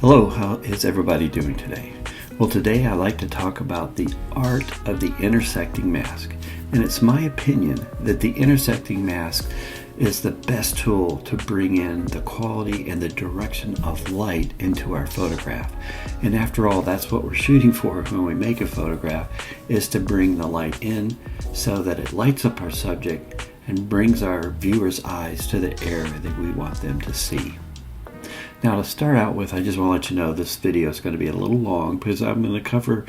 Hello, how is everybody doing today? Well, today I like to talk about the art of the intersecting mask. And it's my opinion that the intersecting mask is the best tool to bring in the quality and the direction of light into our photograph. And after all, that's what we're shooting for when we make a photograph, is to bring the light in so that it lights up our subject and brings our viewers' eyes to the area that we want them to see. Now, to start out with, I just want to let you know this video is going to be a little long because I'm going to cover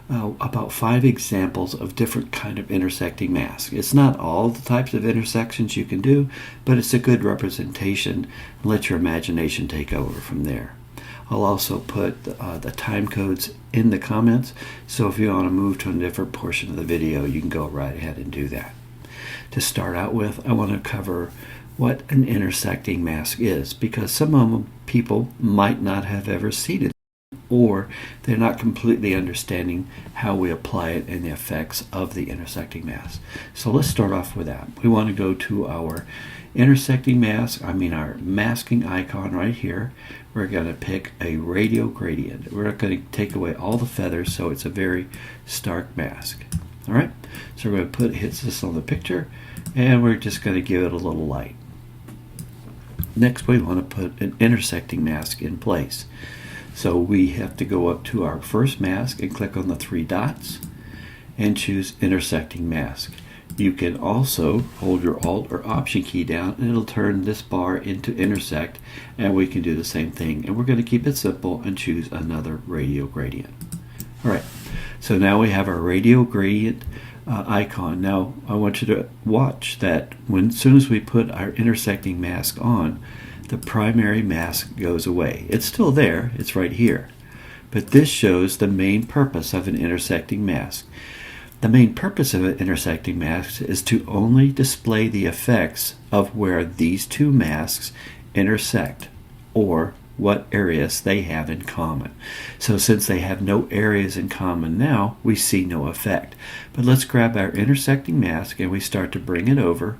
about 5 examples of different kind of intersecting masks. It's not all the types of intersections you can do, but it's a good representation, and let your imagination take over from there. I'll also put the time codes in the comments, so if you want to move to a different portion of the video, you can go right ahead and do that. To start out with, I want to cover what an intersecting mask is, because some of them people might not have ever seen it, or they're not completely understanding how we apply it and the effects of the intersecting mask. So let's start off with that. We want to go to our intersecting mask, our masking icon right here. We're going to pick a radial gradient. We're not going to take away all the feathers, so it's a very stark mask. All right, so we're going to hit this on the picture, and we're just going to give it a little light. Next, we want to put an intersecting mask in place. So we have to go up to our first mask and click on the 3 dots and choose intersecting mask. You can also hold your Alt or Option key down and it'll turn this bar into intersect, and we can do the same thing. And we're going to keep it simple and choose another radial gradient. Alright, so now we have our radial gradient icon. Now I want you to watch that as soon as we put our intersecting mask on, the primary mask goes away. It's still there, it's right here, but this shows the main purpose of an intersecting mask. The main purpose of an intersecting mask is to only display the effects of where these 2 masks intersect, or what areas they have in common. So since they have no areas in common now, we see no effect. But let's grab our intersecting mask and we start to bring it over,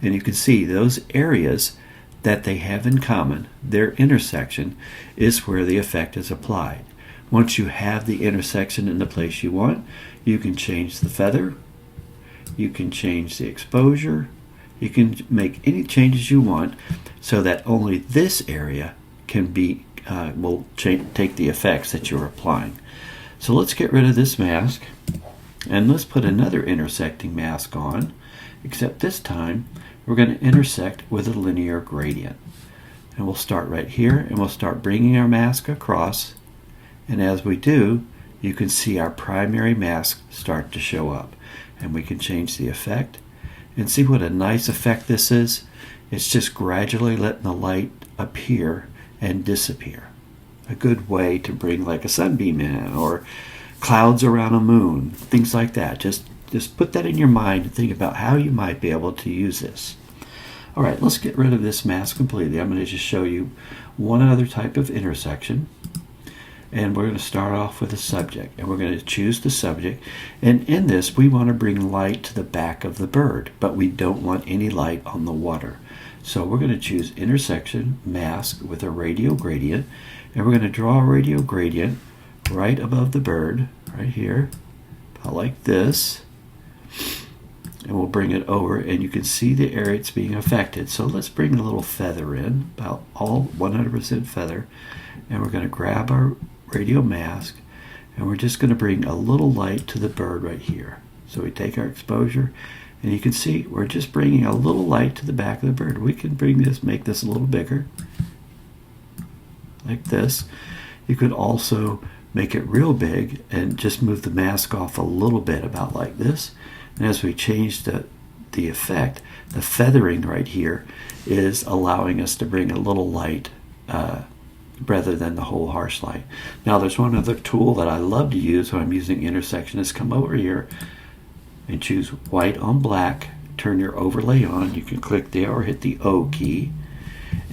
and you can see those areas that they have in common, their intersection, is where the effect is applied. Once you have the intersection in the place you want, you can change the feather, you can change the exposure, you can make any changes you want so that only this area can be take the effects that you're applying. So let's get rid of this mask and let's put another intersecting mask on, except this time we're going to intersect with a linear gradient. And we'll start right here and we'll start bringing our mask across, and as we do, you can see our primary mask start to show up, and we can change the effect and see what a nice effect this is. It's just gradually letting the light appear and disappear. A good way to bring like a sunbeam in, or clouds around a moon, things like that. Just put that in your mind and think about how you might be able to use this. Alright, let's get rid of this mask completely. I'm going to just show you one other type of intersection, and we're going to start off with a subject, and we're going to choose the subject, and in this we want to bring light to the back of the bird, but we don't want any light on the water. So we're going to choose intersection mask with a radial gradient, and we're going to draw a radial gradient right above the bird, right here, about like this, and we'll bring it over, and you can see the area it's being affected. So let's bring a little feather in, about all 100% feather, and we're going to grab our radial mask, and we're just going to bring a little light to the bird right here. So we take our exposure, and you can see we're just bringing a little light to the back of the bird. We can make this a little bigger, like this. You could also make it real big and just move the mask off a little bit, about like this. And as we change the effect, the feathering right here is allowing us to bring a little light rather than the whole harsh light. Now there's one other tool that I love to use when I'm using intersection, is come over here and choose white on black, turn your overlay on. You can click there or hit the O key,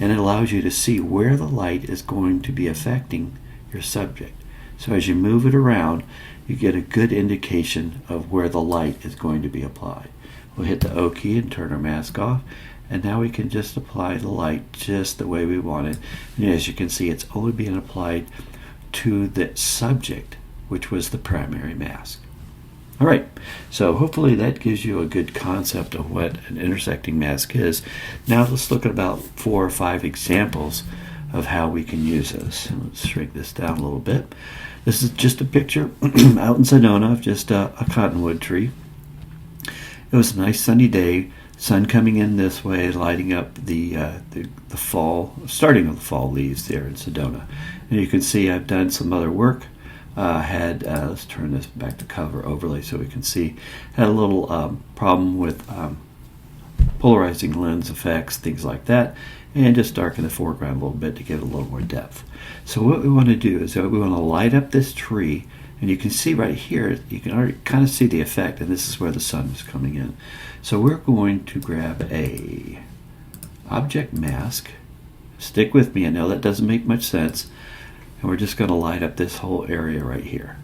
and it allows you to see where the light is going to be affecting your subject. So as you move it around, you get a good indication of where the light is going to be applied. We'll hit the O key and turn our mask off, And now we can just apply the light just the way we want it. And as you can see, it's only being applied to the subject, which was the primary mask. All right, so hopefully that gives you a good concept of what an intersecting mask is. Now let's look at about 4 or 5 examples of how we can use this. Let's shrink this down a little bit. This is just a picture out in Sedona of just a cottonwood tree. It was a nice sunny day, sun coming in this way, lighting up the fall, starting of the fall leaves there in Sedona. And you can see I've done some other work. Let's turn this back to cover overlay so we can see, had a little problem with polarizing lens effects, things like that, and just darken the foreground a little bit to give it a little more depth. So what we want to do is we want to light up this tree, and you can see right here, you can already kind of see the effect, and this is where the sun is coming in. So we're going to grab a object mask. Stick with me, I know that doesn't make much sense. And we're just going to light up this whole area right here.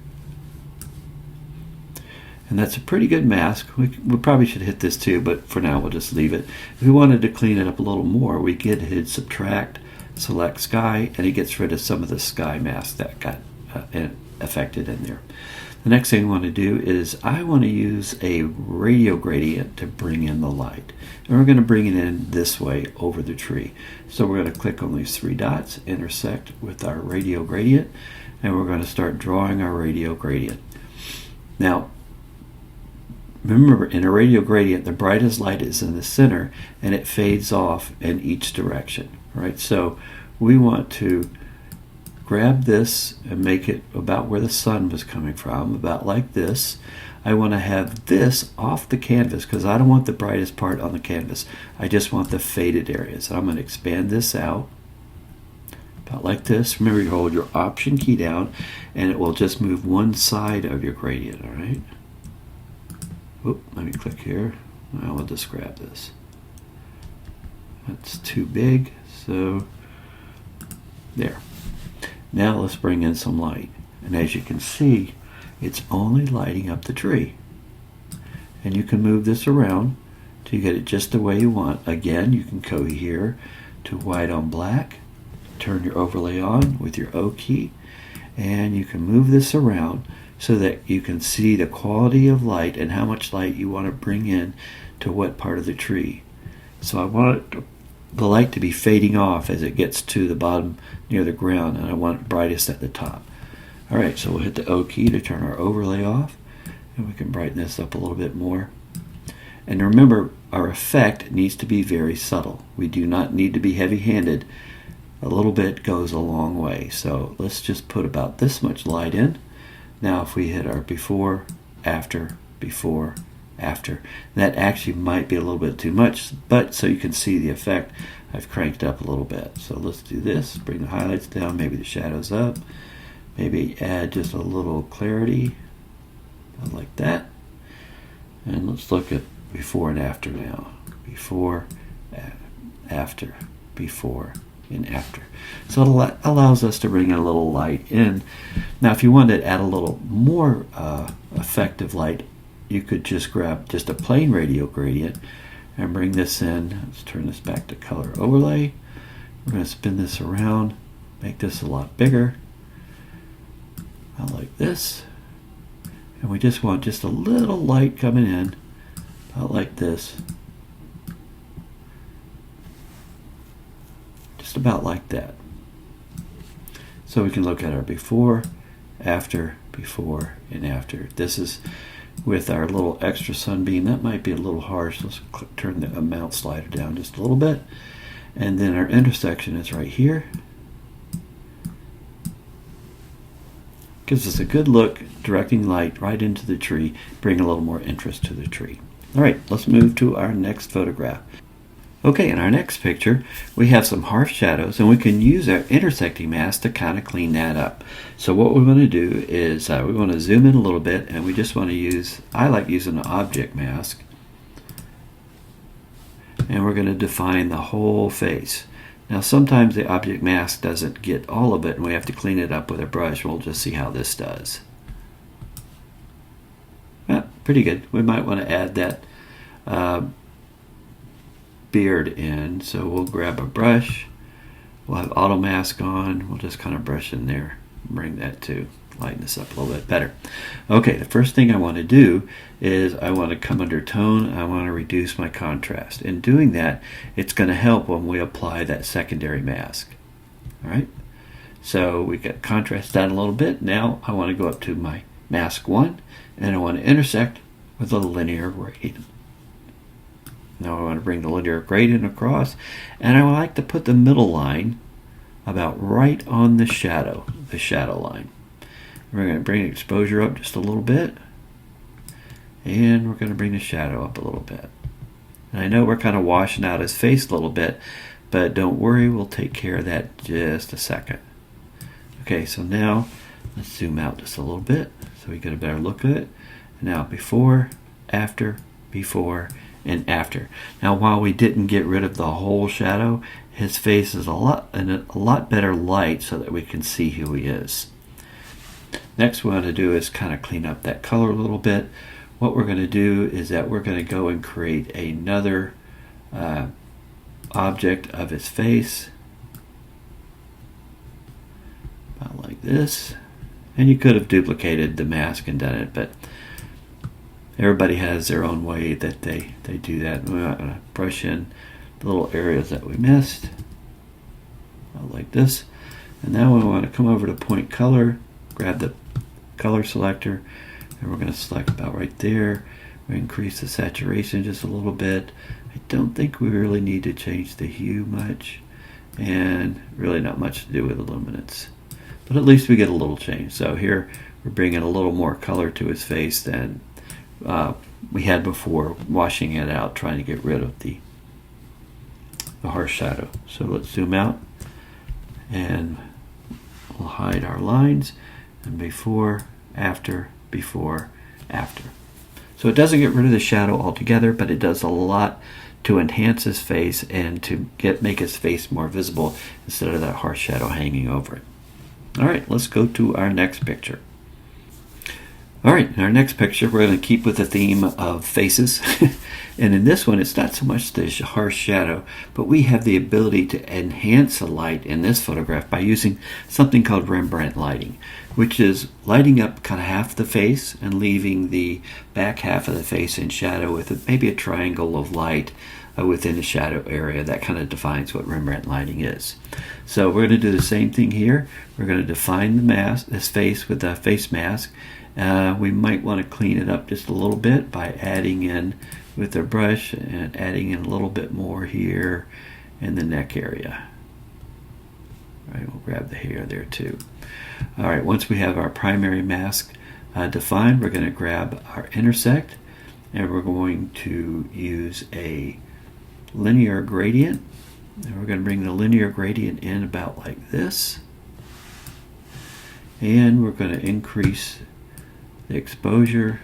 And that's a pretty good mask. We probably should hit this too, but for now we'll just leave it. If we wanted to clean it up a little more, we could hit subtract, select sky, and it gets rid of some of the sky mask that got affected in there. The next thing I want to do is I want to use a radial gradient to bring in the light. And we're going to bring it in this way over the tree. So we're going to click on these 3 dots, intersect with our radial gradient, and we're going to start drawing our radial gradient. Now, remember, in a radial gradient, the brightest light is in the center, and it fades off in each direction, right? So we want to grab this and make it about where the sun was coming from, about like this. I want to have this off the canvas because I don't want the brightest part on the canvas. I just want the faded areas. I'm going to expand this out about like this. Remember, you hold your Option key down and it will just move one side of your gradient, all right? Oop, let me click here. I will just grab this. That's too big, so there. Now let's bring in some light. And as you can see, it's only lighting up the tree. And you can move this around to get it just the way you want. Again, you can go here to white on black, turn your overlay on with your O key, and you can move this around so that you can see the quality of light and how much light you want to bring in to what part of the tree. So I want the light to be fading off as it gets to the bottom near the ground, and I want it brightest at the top. Alright, so we'll hit the O key to turn our overlay off, and we can brighten this up a little bit more. And remember, our effect needs to be very subtle. We do not need to be heavy-handed. A little bit goes a long way. So let's just put about this much light in. Now if we hit our before, after, that actually might be a little bit too much, but so you can see the effect, I've cranked up a little bit. So let's do this, bring the highlights down, maybe the shadows up, maybe add just a little clarity, like that. And let's look at before and after now. Before, after, before, and after. So it allows us to bring a little light in. Now if you wanted to add a little more effective light, you could just grab just a plain radial gradient and bring this in. Let's turn this back to color overlay. We're going to spin this around, make this a lot bigger. I like this. And we just want just a little light coming in, about like this. Just about like that. So we can look at our before, after, and after. This is with our little extra sunbeam. That might be a little harsh. Let's turn the amount slider down just a little bit. And then our intersection is right here. Gives us a good look, directing light right into the tree, bring a little more interest to the tree. All right, let's move to our next photograph. Okay, in our next picture, we have some harsh shadows, and we can use our intersecting mask to kind of clean that up. So what we want to do is we want to zoom in a little bit, and we just want to use, I like using an object mask, and we're going to define the whole face. Now sometimes the object mask doesn't get all of it, and we have to clean it up with a brush. We'll just see how this does. Pretty good. We might want to add that beard in. So we'll grab a brush. We'll have auto mask on. We'll just kind of brush in there. Bring that to lighten this up a little bit better. Okay, the first thing I want to do is I want to come under tone. I want to reduce my contrast. In doing that, it's going to help when we apply that secondary mask. All right, so we got contrast down a little bit. Now I want to go up to my mask 1 and I want to intersect with a linear gradient. Now I want to bring the linear gradient across, and I would like to put the middle line about right on the shadow line. We're going to bring the exposure up just a little bit, and we're going to bring the shadow up a little bit. And I know we're kind of washing out his face a little bit, but don't worry, we'll take care of that just a second. Okay, so now let's zoom out just a little bit so we get a better look at it. And now before, after, before, and after. Now while we didn't get rid of the whole shadow, his face is a lot better light so that we can see who he is. Next, what we want to do is kind of clean up that color a little bit. What we're going to do is that we're going to go and create another object of his face, about like this. And you could have duplicated the mask and done it, but everybody has their own way that they do that. We're not going to brush in the little areas that we missed, like this. And now we want to come over to point color, grab the color selector, and we're going to select about right there. We increase the saturation just a little bit. I don't think we really need to change the hue much, and really not much to do with the luminance, but at least we get a little change. So here we're bringing a little more color to his face than we had before, washing it out, trying to get rid of the harsh shadow. So let's zoom out, and we'll hide our lines, and before, after, before, after. So it doesn't get rid of the shadow altogether, but it does a lot to enhance his face and to make his face more visible instead of that harsh shadow hanging over it. All right, let's go to our next picture. All right, in our next picture, we're going to keep with the theme of faces. And in this one, it's not so much the harsh shadow, but we have the ability to enhance the light in this photograph by using something called Rembrandt lighting, which is lighting up kind of half the face and leaving the back half of the face in shadow with maybe a triangle of light within the shadow area. That kind of defines what Rembrandt lighting is. So we're going to do the same thing here. We're going to define the mask, this face with a face mask. We might want to clean it up just a little bit by adding in with a brush and adding in a little bit more here in the neck area. All right, we'll grab the hair there too. All right, once we have our primary mask defined, we're going to grab our intersect, and we're going to use a linear gradient. And we're going to bring the linear gradient in about like this. And we're going to increase the exposure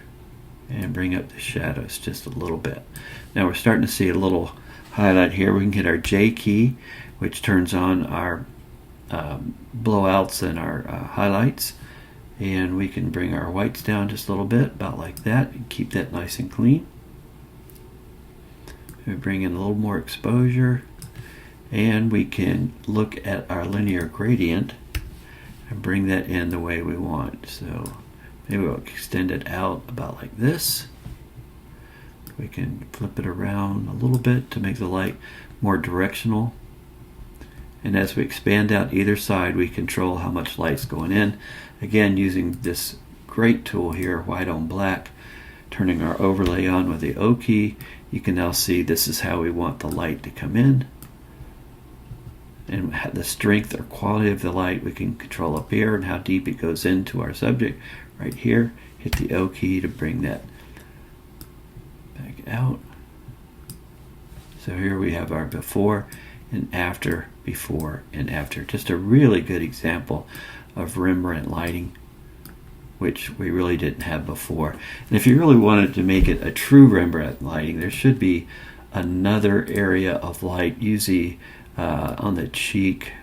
and bring up the shadows just a little bit. Now we're starting to see a little highlight here. We can hit our J key, which turns on our blowouts and our highlights, and we can bring our whites down just a little bit, about like that, and keep that nice and clean. We bring in a little more exposure, and we can look at our linear gradient and bring that in the way we want. So maybe we'll extend it out about like this. We can flip it around a little bit to make the light more directional. And as we expand out either side, we control how much light's going in. Again, using this great tool here, white on black, turning our overlay on with the O key, you can now see this is how we want the light to come in. And the strength or quality of the light we can control up here, and how deep it goes into our subject right here. Hit the O key to bring that back out. So here we have our before and after, before and after. Just a really good example of Rembrandt lighting, which we really didn't have before. And if you really wanted to make it a true Rembrandt lighting, there should be another area of light, usually on the cheek.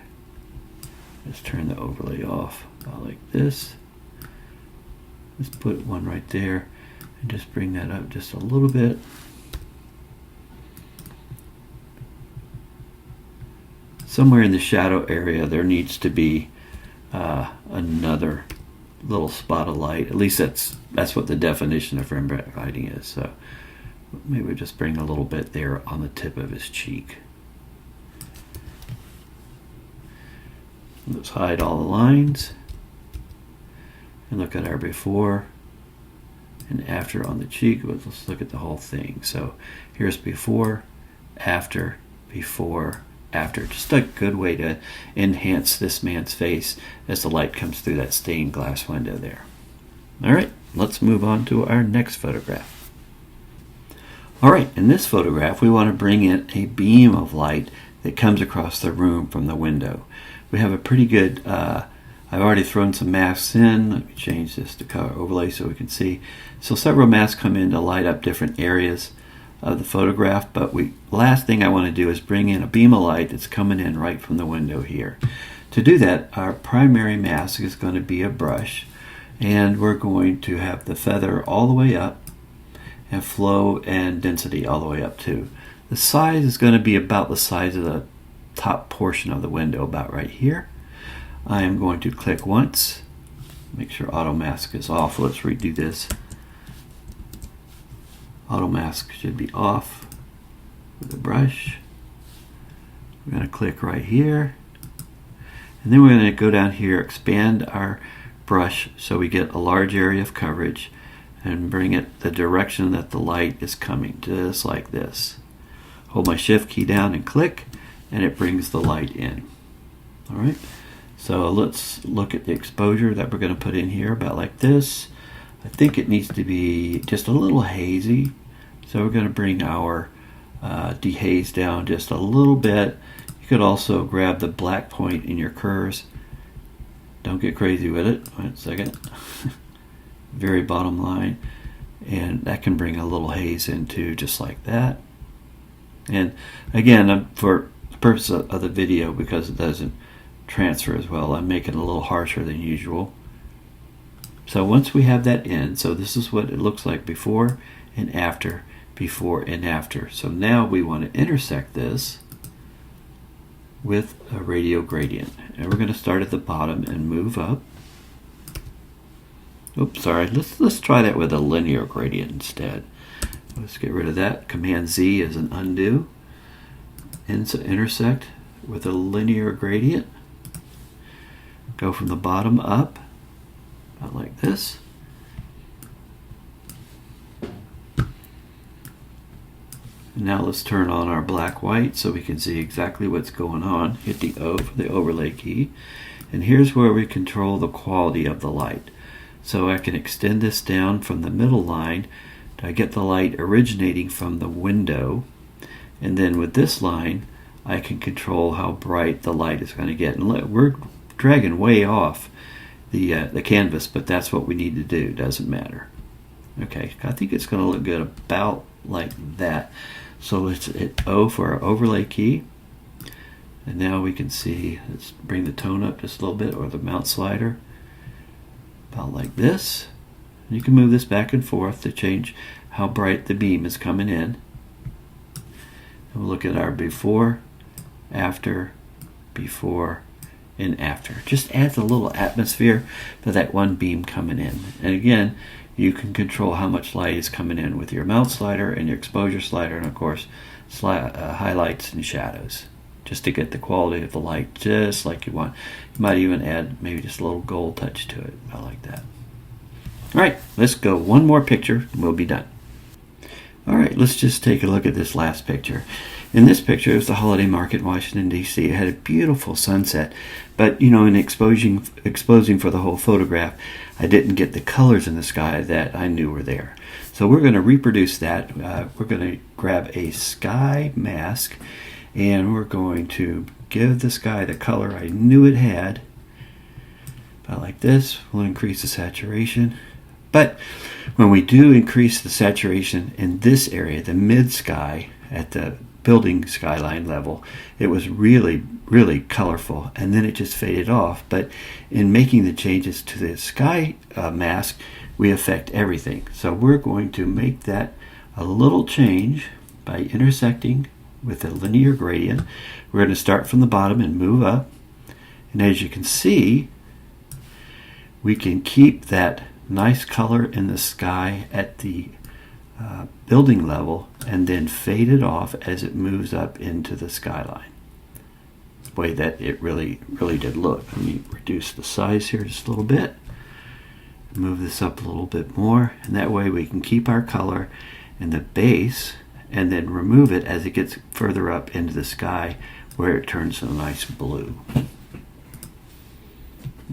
Let's turn the overlay off about like this. Let's put one right there and just bring that up just a little bit. somewhere in the shadow area there needs to be another little spot of light. At least that's what the definition of Rembrandt lighting is. So maybe we'll just bring a little bit there on the tip of his cheek. Let's hide all the lines and look at our before and after on the cheek. Let's look at the whole thing. So here's before, after, before, after. Just a good way to enhance this man's face as the light comes through that stained glass window there. All right, let's move on to our next photograph. All right, in this photograph we want to bring in a beam of light that comes across the room from the window. We have a pretty good, I've already thrown some masks in. Let me change this to color overlay so we can see. So several masks come in to light up different areas of the photograph, but last thing I want to do is bring in a beam of light that's coming in right from the window here. To do that, our primary mask is going to be a brush, and we're going to have the feather all the way up and flow and density all the way up too. The size is going to be about the size of the top portion of the window, about right here. I am going to click once, make sure auto mask is off. Let's redo this. Auto mask should be off with the brush. We're going to click right here, and then we're going to go down here, expand our brush so we get a large area of coverage, and bring it the direction that the light is coming, just like this. Hold my shift key down and click, and it brings the light in. All right, so let's look at the exposure that we're going to put in here, about like this. I think it needs to be just a little hazy, so we're going to bring our dehaze down just a little bit. You could also grab the black point in your curves. Don't get crazy with it. Wait a second. Very bottom line, and that can bring a little haze into, just like that. And again, for the purpose of the video, because it doesn't transfer as well, I'm making it a little harsher than usual. So once we have that in, so this is what it looks like before and after, before and after. So now we want to intersect this with a radial gradient, and we're going to start at the bottom and move up. Oops, sorry. Let's try that with a linear gradient instead. Let's get rid of that. Command Z is an undo. Intersect with a linear gradient. Go from the bottom up, about like this. And now let's turn on our black white so we can see exactly what's going on. Hit the O for the overlay key. And here's where we control the quality of the light. So I can extend this down from the middle line to get the light originating from the window, and then with this line I can control how bright the light is going to get. And we're dragging way off the canvas, but that's what we need to do. Doesn't matter. Okay, I think it's going to look good about like that. So let's hit O for our overlay key, and now we can see, let's bring the tone up just a little bit, or the mount slider, about like this. You can move this back and forth to change how bright the beam is coming in. And we'll look at our before, after, before, and after. Just adds a little atmosphere to that one beam coming in. And again, you can control how much light is coming in with your mount slider and your exposure slider, and of course highlights and shadows, just to get the quality of the light just like you want. You might even add maybe just a little gold touch to it. I like that. All right, let's go one more picture and we'll be done. All right, let's just take a look at this last picture. In this picture, it was the holiday market in Washington, D.C. It had a beautiful sunset, but you know, in exposing for the whole photograph, I didn't get the colors in the sky that I knew were there. So we're going to reproduce that. We're going to grab a sky mask, and we're going to give the sky the color I knew it had. About like this. We'll increase the saturation. But when we do increase the saturation in this area, the mid sky at the building skyline level, it was really, really colorful, and then it just faded off. But in making the changes to the sky mask, we affect everything. So we're going to make that a little change by intersecting with a linear gradient. We're going to start from the bottom and move up. And as you can see, we can keep that nice color in the sky at the building level and then fade it off as it moves up into the skyline. The way that it really did look. Let me reduce the size here just a little bit. Move this up a little bit more, and that way we can keep our color in the base and then remove it as it gets further up into the sky where it turns a nice blue.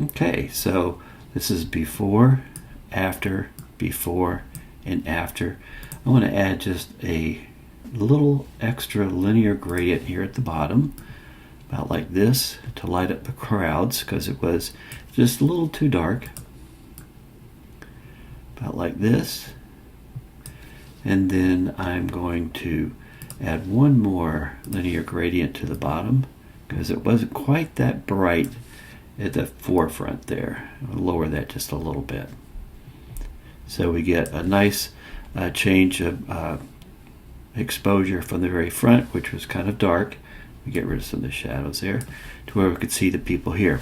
Okay, so this is before, after, before, and after. I want to add just a little extra linear gradient here at the bottom, about like this, to light up the crowds because it was just a little too dark. About like this. And then I'm going to add one more linear gradient to the bottom because it wasn't quite that bright at the forefront there. I'll lower that just a little bit. So we get a nice change of exposure from the very front, which was kind of dark. We get rid of some of the shadows there to where we could see the people here.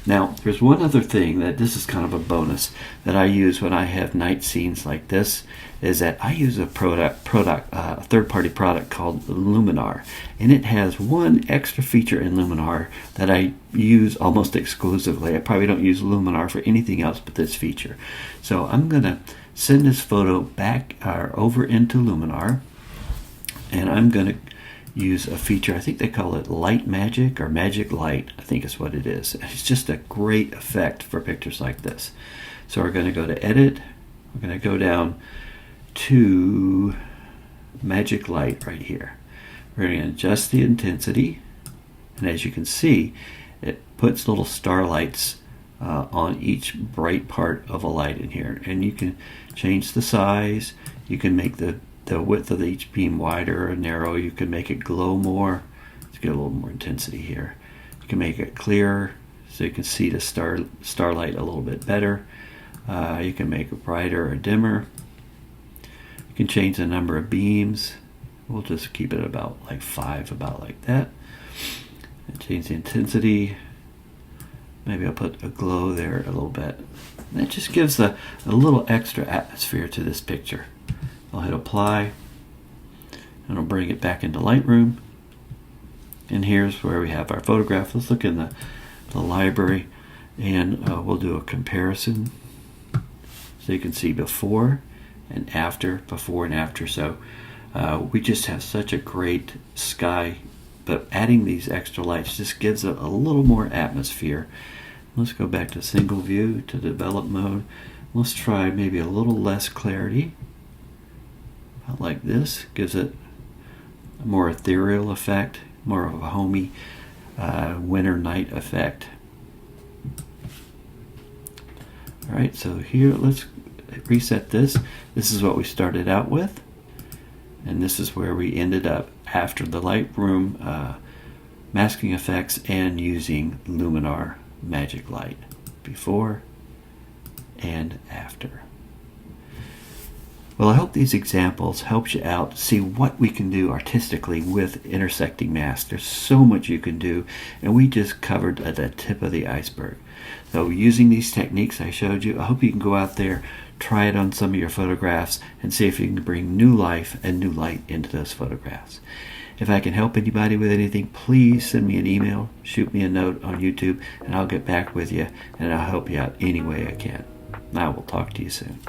Now, there's one other thing that this is kind of a bonus that I use when I have night scenes like this, is that I use a third-party product called Luminar, and it has one extra feature in Luminar that I use almost exclusively. I probably don't use Luminar for anything else but this feature. So I'm going to send this photo back over into Luminar, and I'm going to use a feature, I think they call it Light Magic or Magic Light, I think is what it is. It's just a great effect for pictures like this. So we're going to go to Edit, we're going to go down to Magic Light right here. We're going to adjust the intensity, and as you can see, it puts little starlights on each bright part of a light in here. And you can change the size, you can make the width of each beam wider or narrow. You can make it glow more. Let's get a little more intensity here. You can make it clearer so you can see the starlight a little bit better. You can make it brighter or dimmer. You can change the number of beams. We'll just keep it about like 5, about like that. And change the intensity. Maybe I'll put a glow there a little bit. And that just gives a little extra atmosphere to this picture. I'll hit apply, and I'll bring it back into Lightroom. And here's where we have our photograph. Let's look in the library, and we'll do a comparison so you can see before and after, before and after. So we just have such a great sky, but adding these extra lights just gives it a little more atmosphere. Let's go back to single view, to develop mode. Let's try maybe a little less clarity. Like this, gives it a more ethereal effect, more of a homey winter night effect. Alright, so here let's reset this. This is what we started out with, and this is where we ended up after the Lightroom masking effects and using Luminar Magic Light, before and after. Well, I hope these examples help you out to see what we can do artistically with intersecting masks. There's so much you can do, and we just covered at the tip of the iceberg. So using these techniques I showed you, I hope you can go out there, try it on some of your photographs, and see if you can bring new life and new light into those photographs. If I can help anybody with anything, please send me an email, shoot me a note on YouTube, and I'll get back with you, and I'll help you out any way I can. I will talk to you soon.